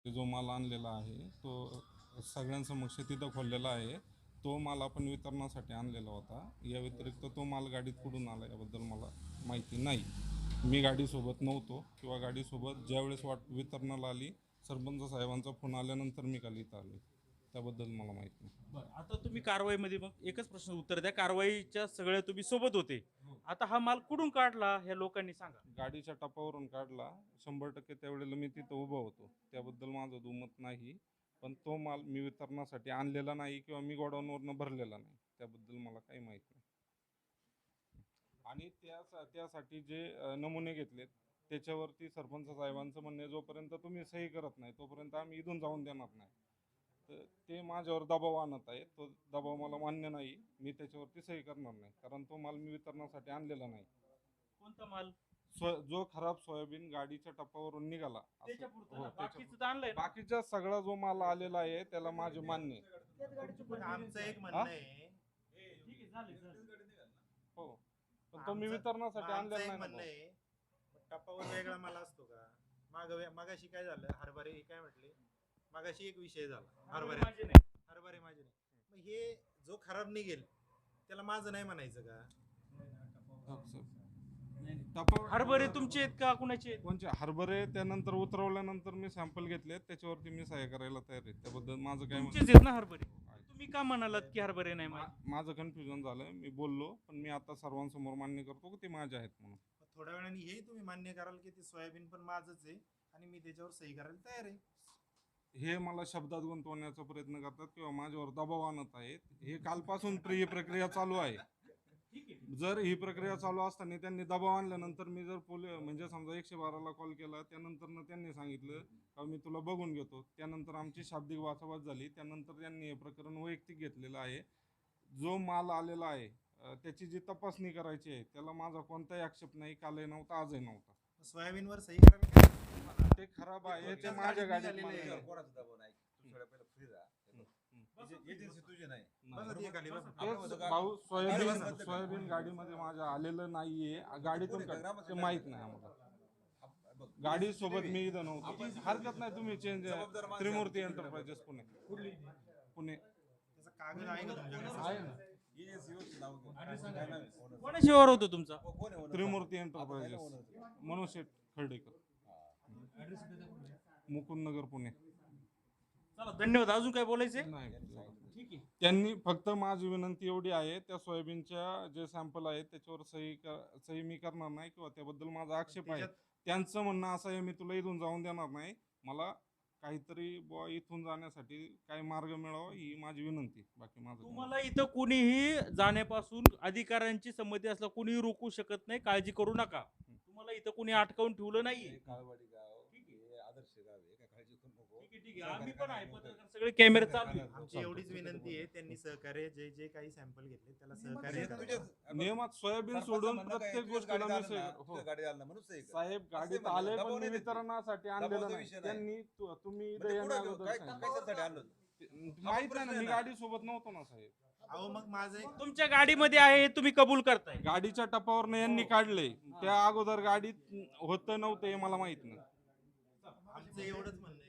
जो माल आणलेला आहे तो सगळ्यांसमक्ष तिथं खोललेला आहे. तो माल आपण वितरणासाठी आणलेला होता. या व्यतिरिक्त तो माल गाडीत कुठून आला याबद्दल मला माहिती नाही. मी गाडीसोबत नव्हतो किंवा गाडीसोबत ज्यावेळेस वितरणाला आली सरपंच साहेबांचा फोन आल्यानंतर मी खाली इथं आलो. त्याबद्दल मला माहिती नाही. बरं, आता तुम्ही कारवाईमध्ये मग एकच प्रश्न उत्तर द्या. कारवाईच्या सगळ्या तुम्ही सोबत होते. आता हा माल कुठून काढला ह्या लोकांनी सांगा. गाडीच्या टपावरून काढला. 100% त्यावेळेला मी तिथं उभा होतो. त्याबद्दल माझं दुमत नाही. पण तो माल मी वितरणासाठी आणलेला नाही किंवा मी गोडाऊनवरनं भरलेला नाही. त्याबद्दल मला काही माहीत नाही. आणि त्यासाठी जे नमुने घेतलेत त्याच्यावरती सरपंच साहेबांचं म्हणणे जोपर्यंत तुम्ही सही करत नाही तोपर्यंत आम्ही इथून जाऊन देणार नाही. तर ते माझ्यावर दबाव आणत आहे. तो दबाव मला मान्य नाही. मी त्याच्यावरती सही करणार नाही कारण तो माल मी वितरणासाठी आणलेला नाही. कोणता माल? जो खराब सोयाबीन गाडीच्या टप्प्यावरून निघाला बाकीचं तर आणलंय ना? बाकीचा सगळा जो माल आलेला आहे त्याला माझे मान्य आहे. आमचं एक म्हणणं आहे. ठीक आहे, झालं. हो, पण तो मी वितरणासाठी आमचं आणलेला एक नाही म्हणणं ना. आहे, टप्पावर वेगळा माल असतो का? मागाशी काय झालं, हरभरे काय म्हटले, मागाशी एक विषय झाला, माझे हरभरे नाही. हरभरे माझे नाही. मग हे जो खराब निघेल त्याला माझं नाही म्हणायचं का? हरभरे तुमचे आहेत का कुणाचे आहेत? कोणचे हरभरे त्यानंतर उतरवल्यानंतर मी सॅम्पल घेतले त्याच्यावरती मी सह्या करायला तयार आहे. त्याबद्दल माझं काय तुमचेच आहेत ना हरभरे? तुम्ही का म्हणालात की हरभरे नाही माहिती? माझं कन्फ्युजन झालं. मी बोललो पण मी आता सर्वांसमोर मान्य करतो की ते माझे आहेत म्हणून. थोड्या वेळाने हे तुम्ही मान्य कराल की ते सोयाबीन पण माझंच आहे आणि मी त्याच्यावर सही करायला तयार आहे. हे मला शब्दात गुंतवण्याचा प्रयत्न करतात किंवा माझ्यावर दबाव आणत आहेत. हे कालपासून ही प्रक्रिया चालू आहे. जर ही प्रक्रिया चालू असताना त्यांनी दबाव आणल्यानंतर मी जर म्हणजे समजा 112ला कॉल केला त्यानंतर त्यांनी सांगितलं का मी तुला बघून घेतो. त्यानंतर आमची शाब्दिक वाचावाच झाली. त्यानंतर त्यांनी हे प्रकरण वैयक्तिक घेतलेलं आहे. जो माल आलेला आहे त्याची जी तपासणी करायची आहे त्याला माझा कोणताही आक्षेप नाही. कालही नव्हता, आजही नव्हता. सोयाबीनवर सही करायला काय? ते खराब आहे ते माझ्या गाडीत माल आहे. भाऊ सोयाबीन गाडीमध्ये माझ्या आलेलं नाहीये. गाडीतून ते माहित नाही आम्हाला. गाडी सोबत मी इथं नव्हतो. हरकत नाही, तुम्ही चेंज. त्रिमूर्ती एंटरप्राइजेस पुणे. त्याचा कागद आहे का तुमच्याकडे? आहे ना, कोणाशिवार होतो तुमचा? त्रिमूर्ती एंटरप्राइजेस, मनोज शेठ खर्डेकर, मुकुंदनगर पुणे. चला, धन्यवाद. अजून काय बोलायचंय? नाही, ठीक आहे. त्यांनी फक्त माझी विनंती एवढी आहे, त्या सोयाबीनच्या जे सॅम्पल आहेत त्याच्यावर सही मी करणार नाही किंवा त्याबद्दल माझा आक्षेप आहे. त्यांचं म्हणणं असं आहे मी तुला इथून जाऊन देणार नाही. मला काहीतरी बुवा इथून जाण्यासाठी काही मार्ग मिळावा ही माझी विनंती. बाकी माझं तुम्हाला इथं कुणीही जाण्यापासून अधिकाऱ्यांची संमती असला कुणीही रोखू शकत नाही. काळजी करू नका. तुम्हाला इथं कुणी अटकावून ठेवलं नाहीये. ठीक आहे. आम्ही पण आहे, पत्रकार सगळे कॅमेरे चालू आहेत. आमची एवढीच विनंती आहे, त्यांनी सहकार्य जे जे काही सॅम्पल घेतले त्याला सहकार्य करावं. नियमात सोयाबीन सोडून प्रत्येक गोष्टीला मी हो. साहेब गाडीत आले पण मी वितरणासाठी आणलेलं नाही. त्यांनी तुम्ही इथं येण्या अगोदर सांगितलं. माहित नाही ना, मी गाडी सोबत नव्हतो ना साहेब. अहो मग माझं एक तुमच्या गाडीमध्ये आहे हे तुम्ही कबूल करताय. गाडीच्या टपावरनं यांनी काढले. त्या अगोदर गाडीत होतं नव्हतं हे मला माहित नाही. आमचं एवढंच म्हणणं आहे.